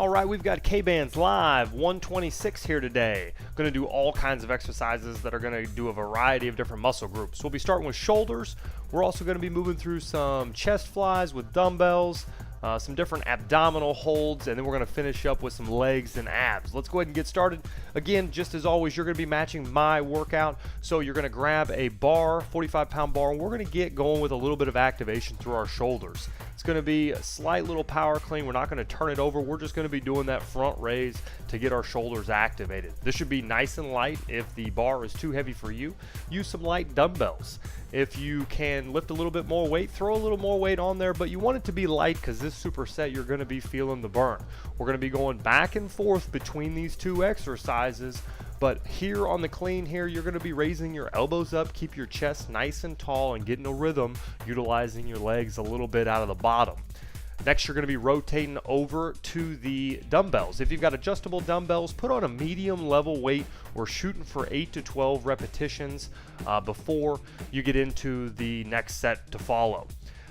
All right, we've got Kbands Live 126 here today. Going to do all kinds of exercises that are going to do a variety of different muscle groups. We'll be starting with shoulders. We're also going to be moving through some chest flies with dumbbells, some different abdominal holds, and then we're going to finish up with some legs and abs. Let's go ahead and get started. Again, just as always, you're going to be matching my workout. So you're going to grab a bar, 45-pound bar, and we're going to get going with a little bit of activation through our shoulders. It's going to be a slight little power clean. We're not going to turn it over. We're just going to be doing that front raise to get our shoulders activated. This should be nice and light. If the bar is too heavy for you, use some light dumbbells. If you can lift a little bit more weight, throw a little more weight on there, but you want it to be light because this superset, you're going to be feeling the burn. We're going to be going back and forth between these two exercises, but here on the clean here, you're going to be raising your elbows up, keep your chest nice and tall and getting a rhythm, utilizing your legs a little bit out of the bottom. Next, you're going to be rotating over to the dumbbells. If you've got adjustable dumbbells, put on a medium level weight. We're shooting for 8 to 12 repetitions before you get into the next set to follow.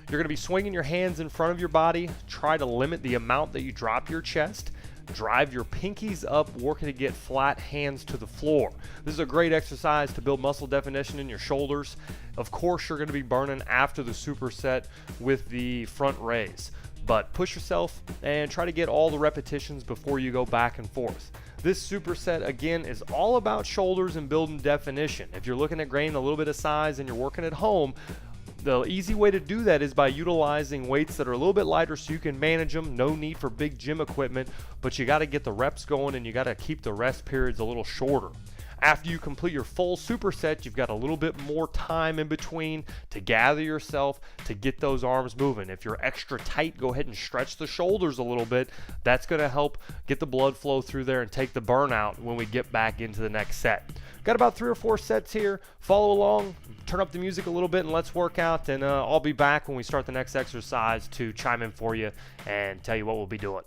You're going to be swinging your hands in front of your body. Try to limit the amount that you drop your chest. Drive your pinkies up, working to get flat hands to the floor. This is a great exercise to build muscle definition in your shoulders. Of course, you're going to be burning after the superset with the front raise, but push yourself and try to get all the repetitions before you go back and forth. This superset, again, is all about shoulders and building definition. If you're looking at gaining a little bit of size and you're working at home, the easy way to do that is by utilizing weights that are a little bit lighter so you can manage them. No need for big gym equipment, but you got to get the reps going and you got to keep the rest periods a little shorter. After you complete your full superset, you've got a little bit more time in between to gather yourself, to get those arms moving. If you're extra tight, go ahead and stretch the shoulders a little bit. That's going to help get the blood flow through there and take the burnout when we get back into the next set. Got about 3 or 4 sets here. Follow along, turn up the music a little bit, and let's work out. And I'll be back when we start the next exercise to chime in for you and tell you what we'll be doing.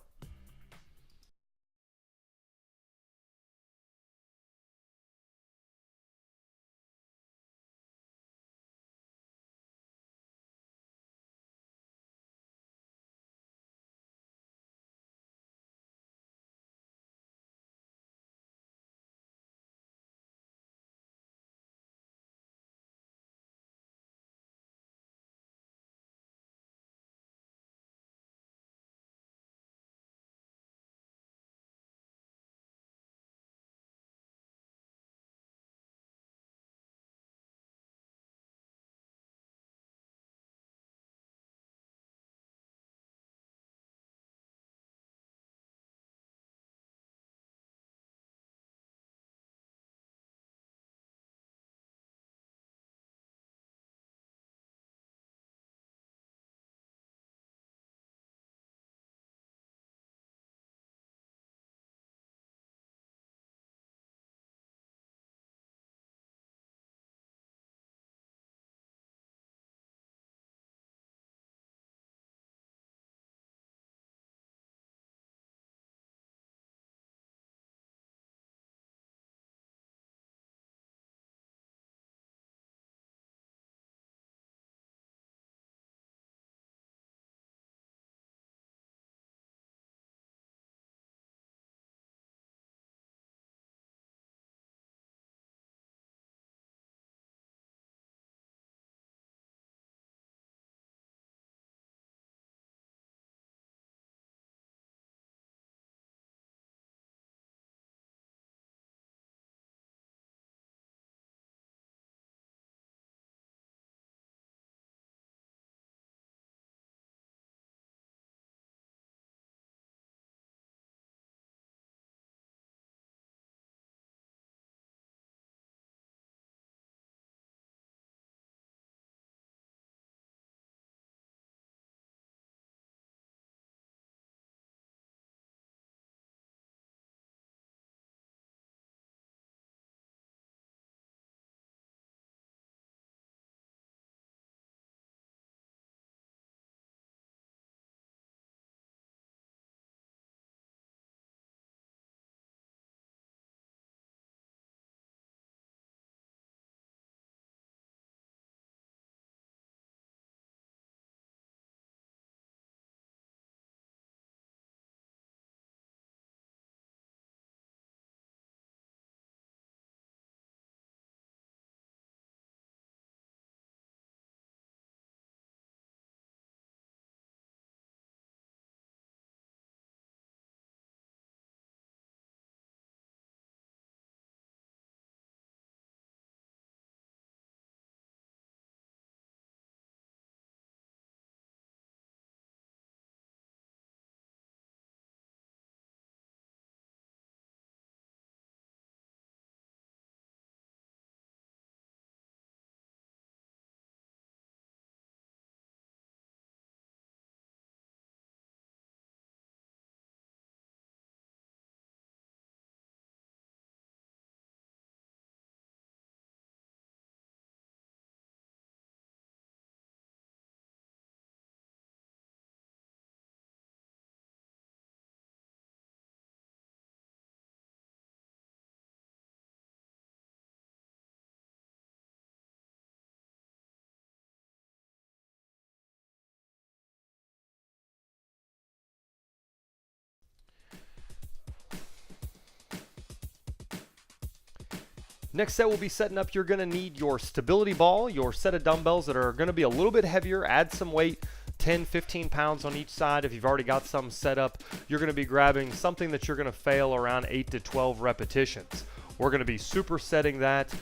Next set, we'll be setting up. You're going to need your stability ball, your set of dumbbells that are going to be a little bit heavier. Add some weight, 10, 15 pounds on each side. If you've already got some set up, you're going to be grabbing something that you're going to fail around 8 to 12 repetitions. We're going to be supersetting that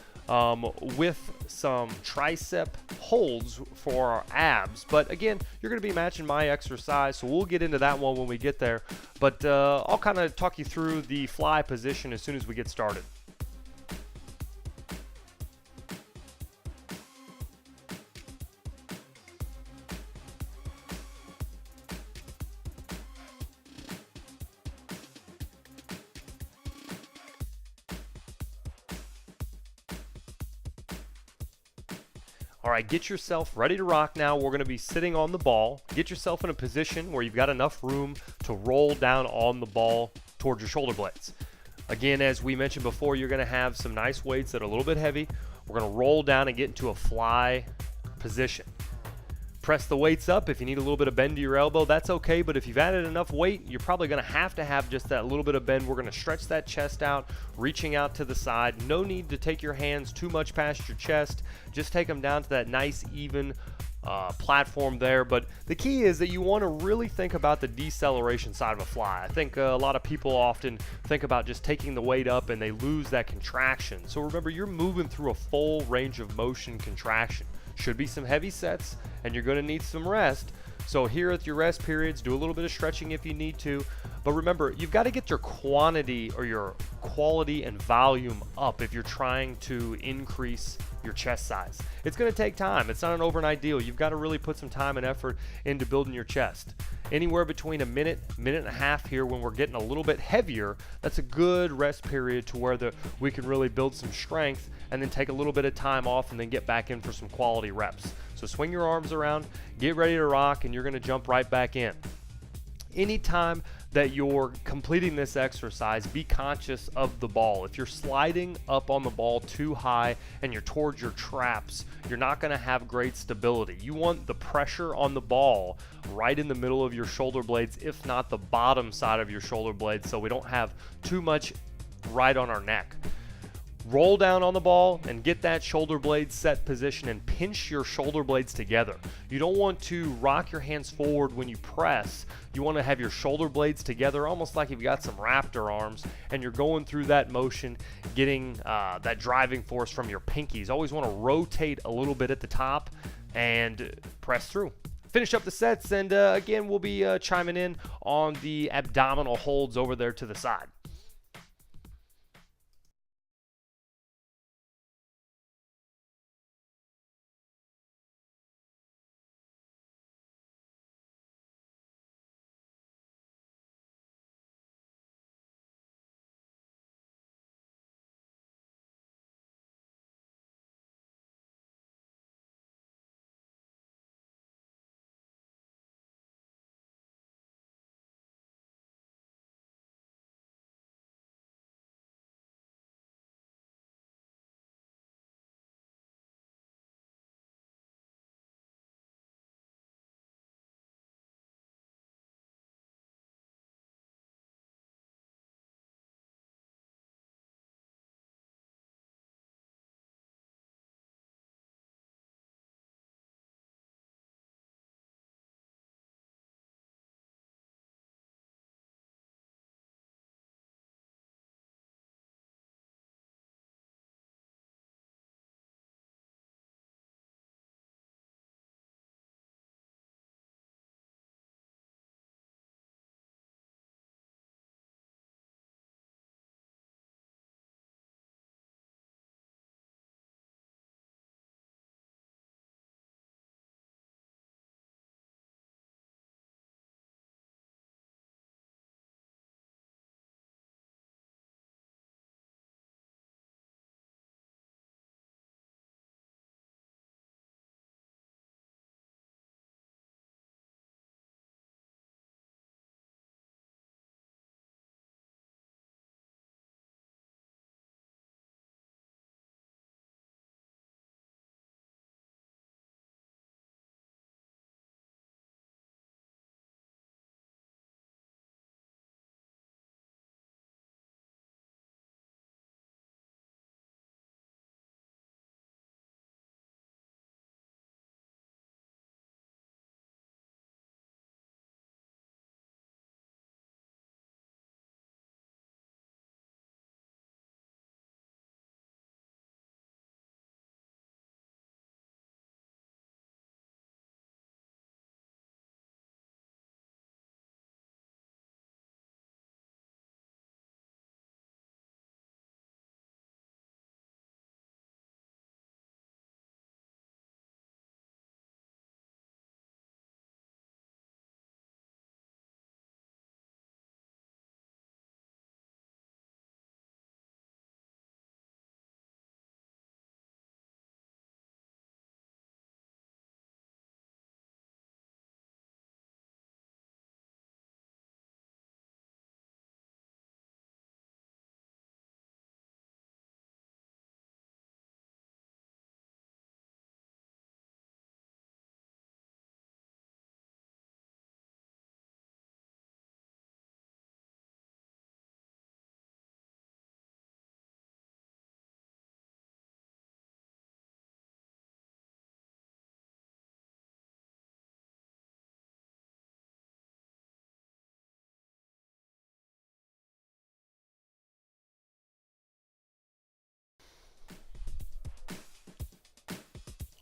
with some tricep holds for our abs. But again, you're going to be matching my exercise, so we'll get into that one when we get there. But I'll kind of talk you through the fly position as soon as we get started. All right, get yourself ready to rock now. We're going to be sitting on the ball. Get yourself in a position where you've got enough room to roll down on the ball towards your shoulder blades. Again, as we mentioned before, you're going to have some nice weights that are a little bit heavy. We're going to roll down and get into a fly position. Press the weights up. If you need a little bit of bend to your elbow, that's okay, but if you've added enough weight, you're probably going to have just that little bit of bend. We're going to stretch that chest out, reaching out to the side. No need to take your hands too much past your chest. Just take them down to that nice, even platform there. But the key is that you want to really think about the deceleration side of a fly. I think a lot of people often think about just taking the weight up and they lose that contraction. So remember, you're moving through a full range of motion contraction. Should be some heavy sets, and you're going to need some rest. So here at your rest periods, do a little bit of stretching if you need to. But remember, you've got to get your quantity or your quality and volume up if you're trying to increase your chest size. It's going to take time. It's not an overnight deal. You've got to really put some time and effort into building your chest. Anywhere between a minute, minute and a half here when we're getting a little bit heavier, that's a good rest period to where we can really build some strength and then take a little bit of time off and then get back in for some quality reps. So swing your arms around, get ready to rock, and you're going to jump right back in. Anytime that you're completing this exercise, be conscious of the ball. If you're sliding up on the ball too high and you're towards your traps, you're not going to have great stability. You want the pressure on the ball right in the middle of your shoulder blades, if not the bottom side of your shoulder blades, so we don't have too much right on our neck. Roll down on the ball and get that shoulder blade set position and pinch your shoulder blades together. You don't want to rock your hands forward when you press. You want to have your shoulder blades together almost like you've got some raptor arms, and you're going through that motion, getting that driving force from your pinkies. Always want to rotate a little bit at the top and press through. Finish up the sets, and again, we'll be chiming in on the abdominal holds over there to the side.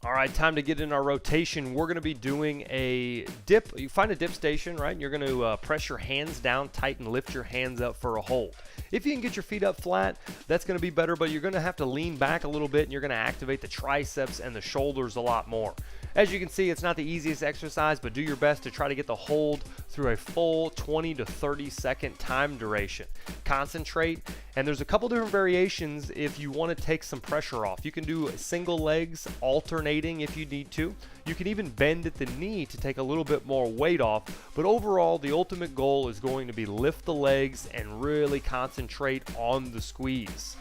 All right, time to get in our rotation. We're going to be doing a dip. You find a dip station, right? And you're going to press your hands down tight and lift your hands up for a hold. If you can get your feet up flat, that's going to be better, but you're going to have to lean back a little bit and you're going to activate the triceps and the shoulders a lot more. As you can see, it's not the easiest exercise, but do your best to try to get the hold through a full 20 to 30 second time duration. Concentrate, and there's a couple different variations if you want to take some pressure off. You can do single legs alternating if you need to. You can even bend at the knee to take a little bit more weight off, but overall the ultimate goal is going to be lift the legs and really concentrate on the squeeze.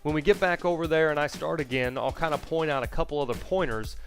When we get back over there and I start again, I'll kind of point out a couple other pointers.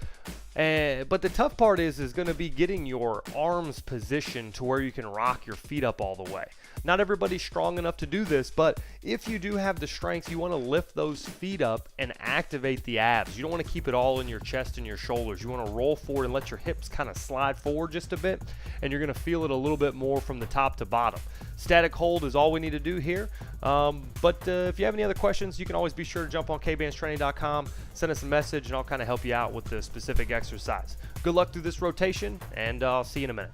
But the tough part is going to be getting your arms positioned to where you can rock your feet up all the way. Not everybody's strong enough to do this, but if you do have the strength, you want to lift those feet up and activate the abs. You don't want to keep it all in your chest and your shoulders. You want to roll forward and let your hips kind of slide forward just a bit, and you're going to feel it a little bit more from the top to bottom. Static hold is all we need to do here. But if you have any other questions, you can always be sure to jump on kbandstraining.com, send us a message, and I'll kind of help you out with the specific exercise. Good luck through this rotation, and I'll see you in a minute.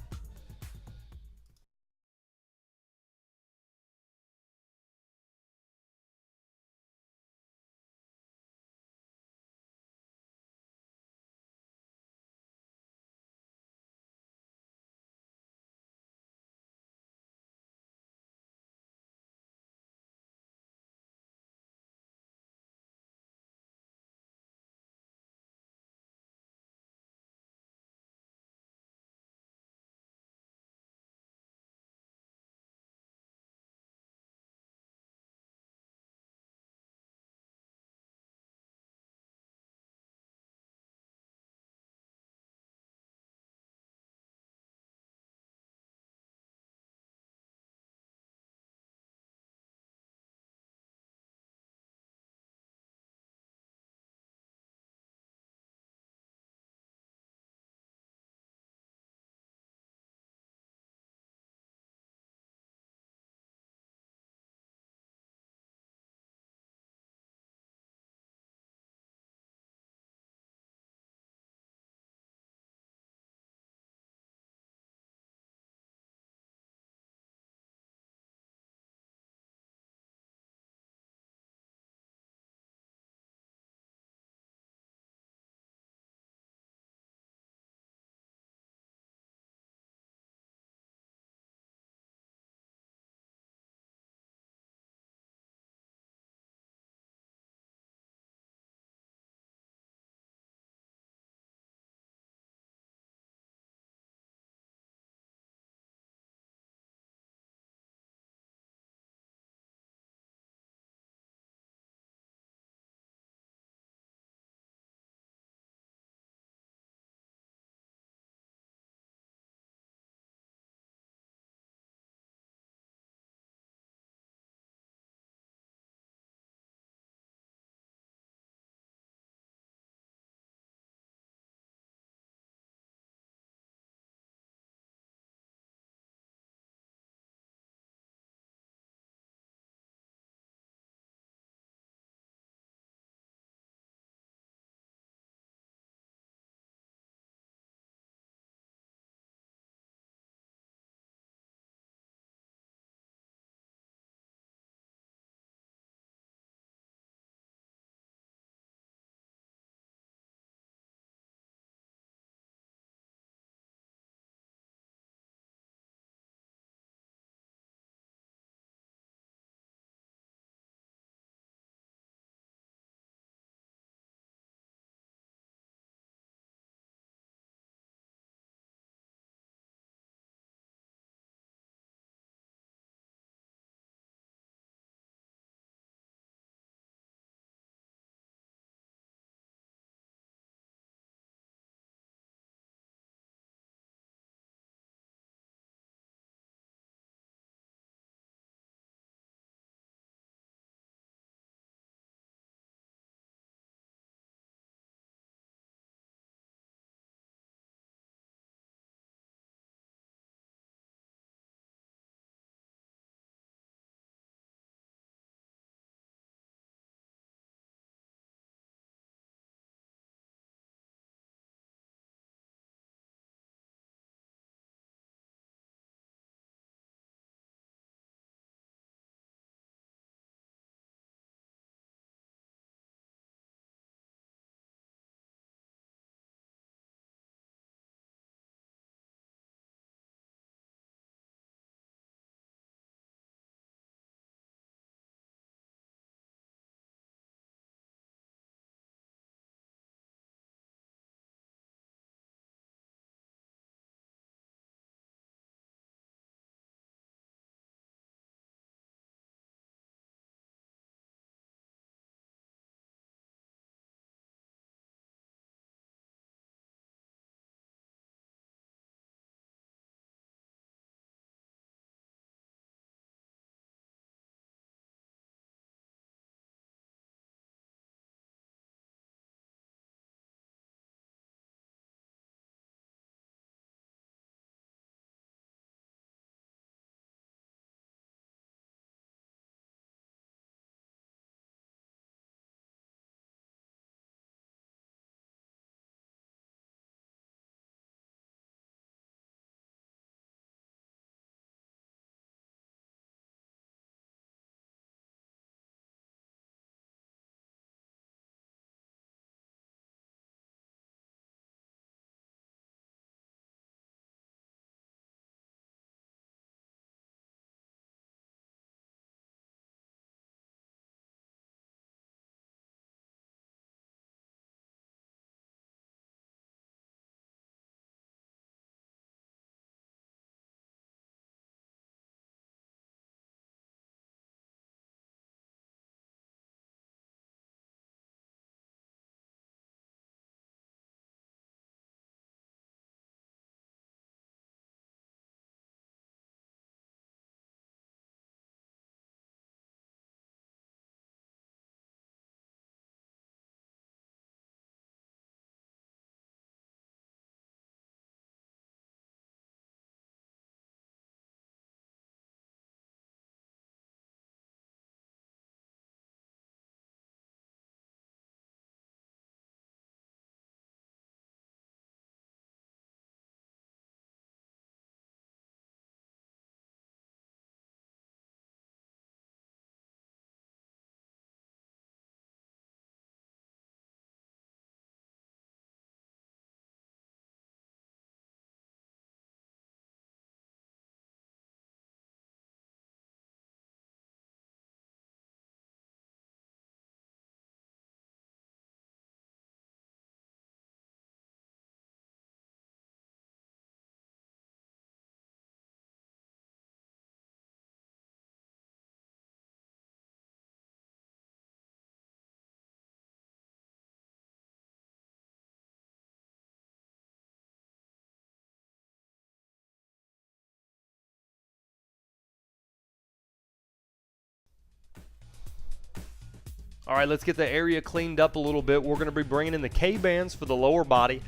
All right, let's get the area cleaned up a little bit. We're going to be bringing in the K-bands for the lower body.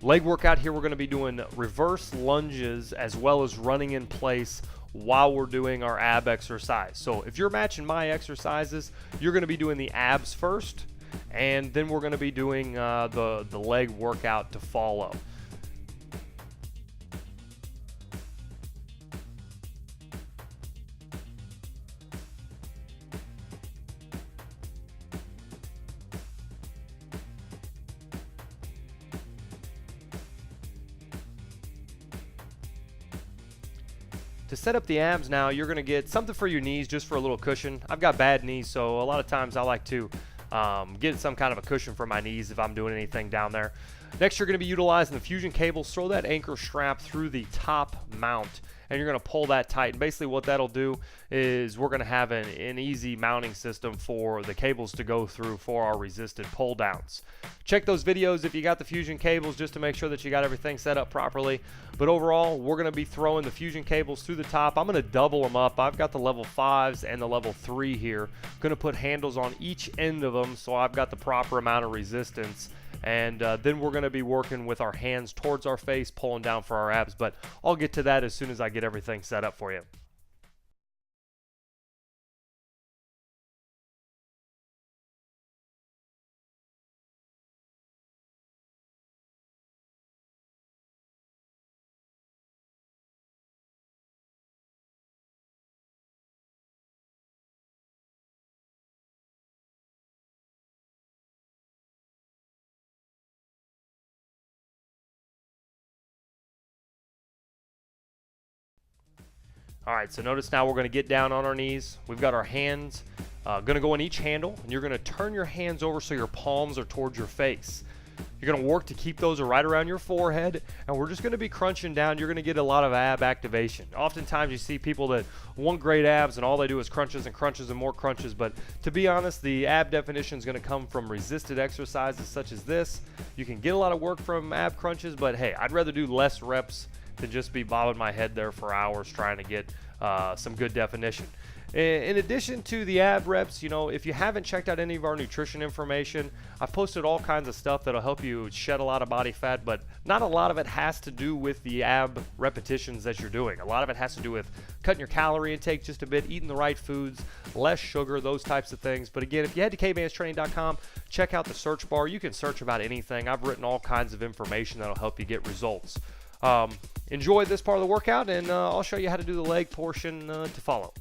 Leg workout here, we're going to be doing reverse lunges as well as running in place while we're doing our ab exercise. So if you're matching my exercises, you're going to be doing the abs first, and then we're going to be doing the leg workout to follow. To set up the abs now, you're going to get something for your knees just for a little cushion. I've got bad knees, so a lot of times I like to get some kind of a cushion for my knees if I'm doing anything down there. Next, you're going to be utilizing the fusion cables. Throw that anchor strap through the top mount, and you're going to pull that tight. And basically what that'll do is we're going to have an easy mounting system for the cables to go through for our resisted pull downs. Check those videos if you got the fusion cables just to make sure that you got everything set up properly. But overall, we're going to be throwing the fusion cables through the top. I'm going to double them up. I've got the level 5s and the level 3 here. Going to put handles on each end of them so I've got the proper amount of resistance. And then we're going to be working with our hands towards our face, pulling down for our abs. But I'll get to that as soon as I get everything set up for you. All right, so notice now we're going to get down on our knees. We've got our hands going to go on each handle, and you're going to turn your hands over so your palms are towards your face. You're going to work to keep those right around your forehead, and we're just going to be crunching down. You're going to get a lot of ab activation. Oftentimes you see people that want great abs and all they do is crunches and crunches and more crunches, but to be honest, the ab definition is going to come from resisted exercises such as this. You can get a lot of work from ab crunches, but hey, I'd rather do less reps than just be bobbing my head there for hours trying to get some good definition. In addition to the ab reps, you know, if you haven't checked out any of our nutrition information, I've posted all kinds of stuff that'll help you shed a lot of body fat, but not a lot of it has to do with the ab repetitions that you're doing. A lot of it has to do with cutting your calorie intake just a bit, eating the right foods, less sugar, those types of things. But again, if you head to kbandstraining.com, check out the search bar. You can search about anything. I've written all kinds of information that'll help you get results. Enjoy this part of the workout, and I'll show you how to do the leg portion to follow.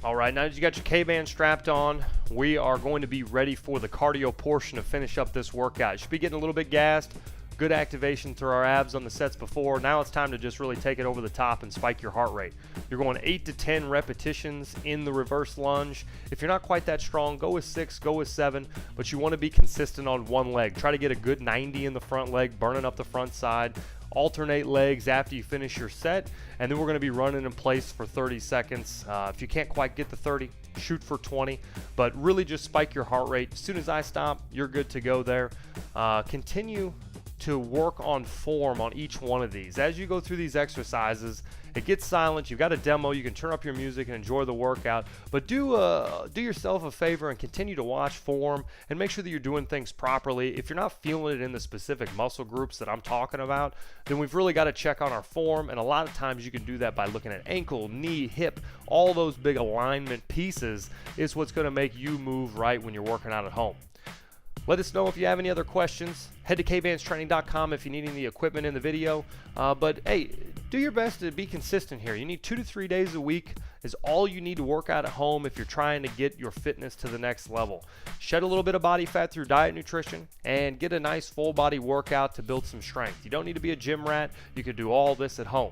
All right, now that you got your K-band strapped on, we are going to be ready for the cardio portion to finish up this workout. You should be getting a little bit gassed. Good activation through our abs on the sets before. Now it's time to just really take it over the top and spike your heart rate. You're going 8 to 10 repetitions in the reverse lunge. If you're not quite that strong, go with 6, go with 7, but you want to be consistent on one leg. Try to get a good 90 in the front leg, burning up the front side. Alternate legs after you finish your set, and then we're going to be running in place for 30 seconds. If you can't quite get the 30, shoot for 20, but really just spike your heart rate. As soon as I stop, you're good to go there. Continue to work on form on each one of these. As you go through these exercises, it gets silent. You've got a demo. You can turn up your music and enjoy the workout, but do yourself a favor and continue to watch form and make sure that you're doing things properly. If you're not feeling it in the specific muscle groups that I'm talking about, then we've really got to check on our form, and a lot of times you can do that by looking at ankle, knee, hip. All those big alignment pieces is what's going to make you move right when you're working out at home. Let us know if you have any other questions. Head to kbandstraining.com if you need any equipment in the video. But hey, do your best to be consistent here. You need 2 to 3 days a week is all you need to work out at home if you're trying to get your fitness to the next level. Shed a little bit of body fat through diet and nutrition, and get a nice full body workout to build some strength. You don't need to be a gym rat. You can do all this at home.